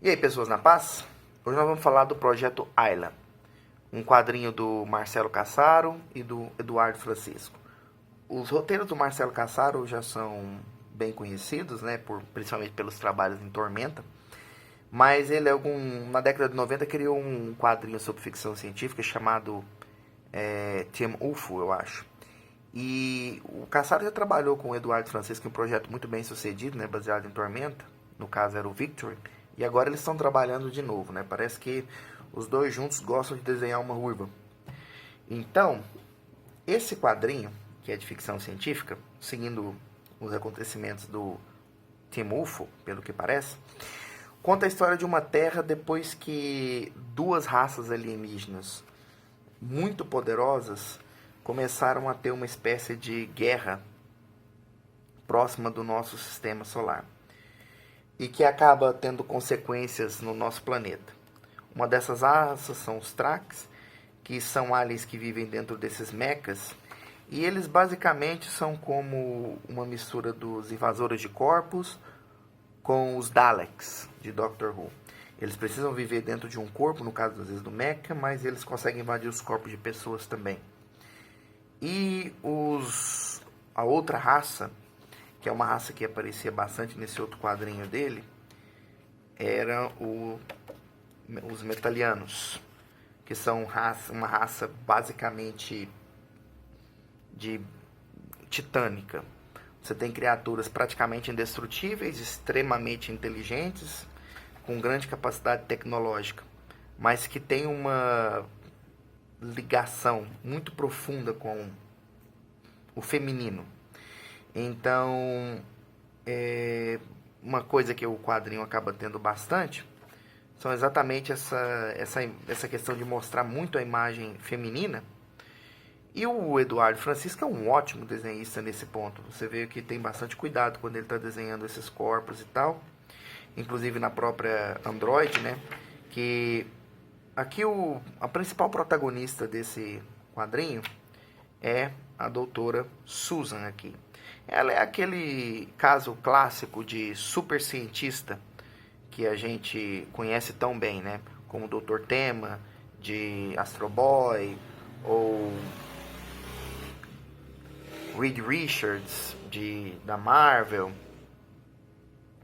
E aí, pessoas na paz? Hoje nós vamos falar do projeto Ayla, um quadrinho do Marcelo Cassaro e do Eduardo Francisco. Os roteiros do Marcelo Cassaro já são bem conhecidos, né, principalmente pelos trabalhos em Tormenta, mas ele, na década de 90, criou um quadrinho sobre ficção científica chamado Team UFO, eu acho. E o Cassaro já trabalhou com o Eduardo Francisco em um projeto muito bem sucedido, né, baseado em Tormenta, no caso era o Victory, e agora eles estão trabalhando de novo, né? Parece que os dois juntos gostam de desenhar uma ruiva. Então, esse quadrinho, que é de ficção científica, seguindo os acontecimentos do Team UFO, pelo que parece, conta a história de uma Terra depois que duas raças alienígenas muito poderosas começaram a ter uma espécie de guerra próxima do nosso sistema solar e que acaba tendo consequências no nosso planeta. Uma dessas raças são os Trax, que são aliens que vivem dentro desses mechas, e eles basicamente são como uma mistura dos invasores de corpos com os Daleks de Doctor Who. Eles precisam viver dentro de um corpo, no caso às vezes do mecha, mas eles conseguem invadir os corpos de pessoas também. E a outra raça, que é uma raça que aparecia bastante nesse outro quadrinho dele, eram os Metalianos, que são uma raça basicamente titânica. Você tem criaturas praticamente indestrutíveis, extremamente inteligentes, com grande capacidade tecnológica, mas que tem uma ligação muito profunda com o feminino. Então, uma coisa que o quadrinho acaba tendo bastante são exatamente essa questão de mostrar muito a imagem feminina. E o Eduardo Francisco é um ótimo desenhista nesse ponto. Você vê que tem bastante cuidado quando ele está desenhando esses corpos e tal. Inclusive na própria Android, né? Que aqui a principal protagonista desse quadrinho é a doutora Susan aqui. Ela é aquele caso clássico de super cientista que a gente conhece tão bem, né? Como o Dr. Tema, de Astro Boy, ou Reed Richards, da Marvel,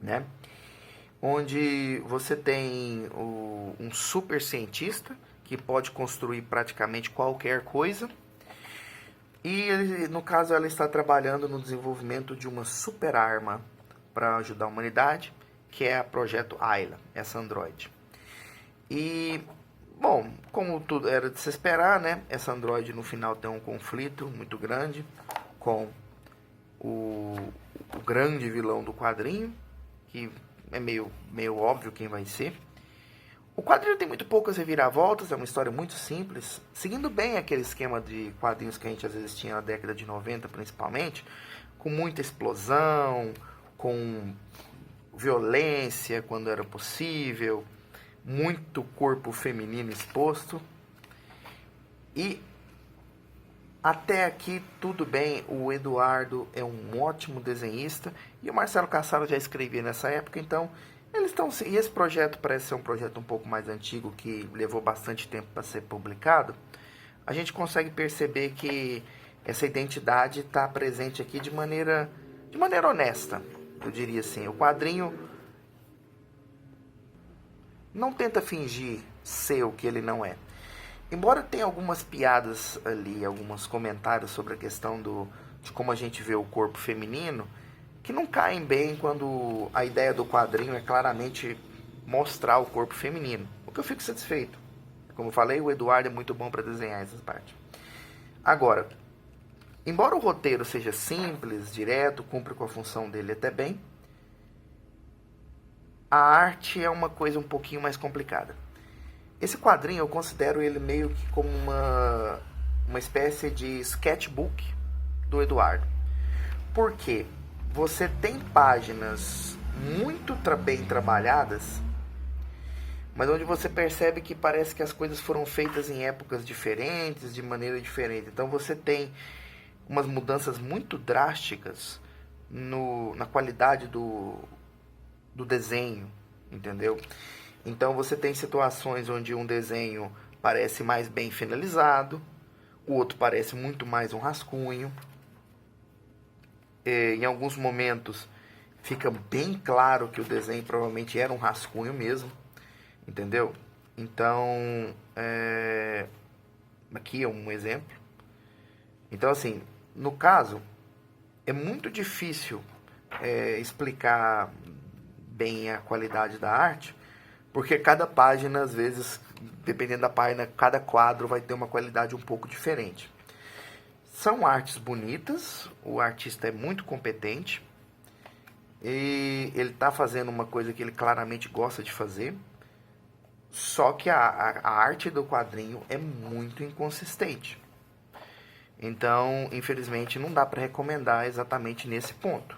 né? Onde você tem um super cientista que pode construir praticamente qualquer coisa. E no caso ela está trabalhando no desenvolvimento de uma super arma para ajudar a humanidade, que é o projeto Ayla, essa androide. E, bom, como tudo era de se esperar, né? Essa androide no final tem um conflito muito grande com o grande vilão do quadrinho, que é meio óbvio quem vai ser. O quadrinho tem muito poucas reviravoltas, é uma história muito simples, seguindo bem aquele esquema de quadrinhos que a gente às vezes tinha na década de 90 principalmente, com muita explosão, com violência quando era possível, muito corpo feminino exposto. E até aqui tudo bem, o Eduardo é um ótimo desenhista e o Marcelo Cassaro já escrevia nessa época, então e esse projeto parece ser um projeto um pouco mais antigo, que levou bastante tempo para ser publicado. A gente consegue perceber que essa identidade está presente aqui de maneira honesta, eu diria assim. O quadrinho não tenta fingir ser o que ele não é. Embora tenha algumas piadas ali, alguns comentários sobre a questão de como a gente vê o corpo feminino, que não caem bem quando a ideia do quadrinho é claramente mostrar o corpo feminino. O que eu fico satisfeito. Como eu falei, o Eduardo é muito bom para desenhar essas partes. Agora, embora o roteiro seja simples, direto, cumpre com a função dele até bem, a arte é uma coisa um pouquinho mais complicada. Esse quadrinho eu considero ele meio que como uma espécie de sketchbook do Eduardo. Por quê? Você tem páginas muito bem trabalhadas, mas onde você percebe que parece que as coisas foram feitas em épocas diferentes, de maneira diferente. Então você tem umas mudanças muito drásticas na qualidade do desenho, entendeu? Então você tem situações onde um desenho parece mais bem finalizado, o outro parece muito mais um rascunho. Em alguns momentos fica bem claro que o desenho provavelmente era um rascunho mesmo, entendeu? Então, aqui é um exemplo. Então, assim, no caso, é muito difícil explicar bem a qualidade da arte, porque cada página, às vezes, dependendo da página, cada quadro vai ter uma qualidade um pouco diferente. São artes bonitas, o artista é muito competente e ele está fazendo uma coisa que ele claramente gosta de fazer, só que a arte do quadrinho é muito inconsistente. Então, infelizmente, não dá para recomendar exatamente nesse ponto.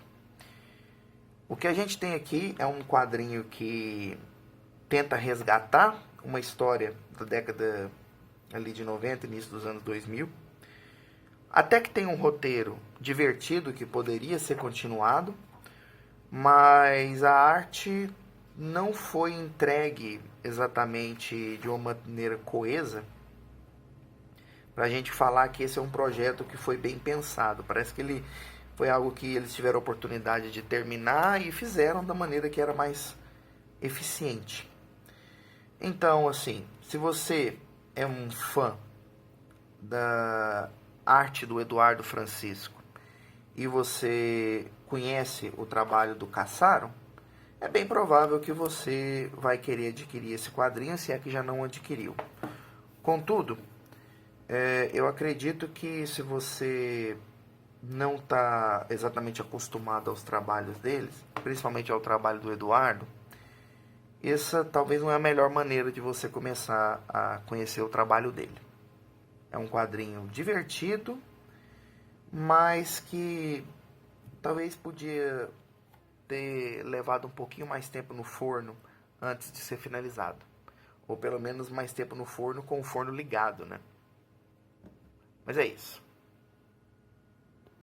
O que a gente tem aqui é um quadrinho que tenta resgatar uma história da década ali de 90, início dos anos 2000. Até que tem um roteiro divertido que poderia ser continuado, mas a arte não foi entregue exatamente de uma maneira coesa para a gente falar que esse é um projeto que foi bem pensado. Parece que ele foi algo que eles tiveram a oportunidade de terminar e fizeram da maneira que era mais eficiente. Então, assim, se você é um fã da arte do Eduardo Francisco e você conhece o trabalho do Cassaro, é bem provável que você vai querer adquirir esse quadrinho, se é que já não adquiriu. Contudo, eu acredito que se você não está exatamente acostumado aos trabalhos deles, principalmente ao trabalho do Eduardo, essa talvez não é a melhor maneira de você começar a conhecer o trabalho dele. É um quadrinho divertido, mas que talvez podia ter levado um pouquinho mais tempo no forno antes de ser finalizado. Ou pelo menos mais tempo no forno com o forno ligado, né? Mas é isso.